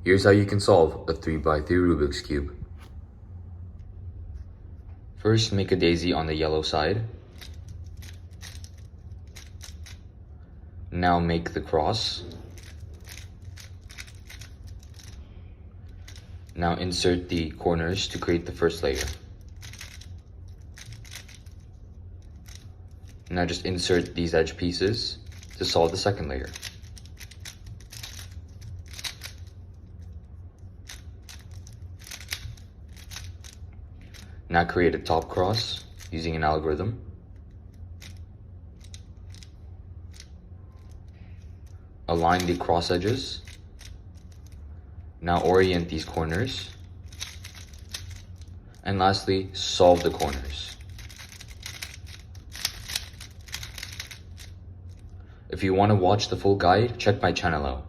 Here's how you can solve a 3x3 Rubik's Cube. First, make a daisy on the yellow side. Now make the cross. Now insert the corners to create the first layer. Now just insert these edge pieces to solve the second layer. Now create a top cross using an algorithm. Align the cross edges. Now orient these corners. And lastly, solve the corners. If you want to watch the full guide, check my channel out.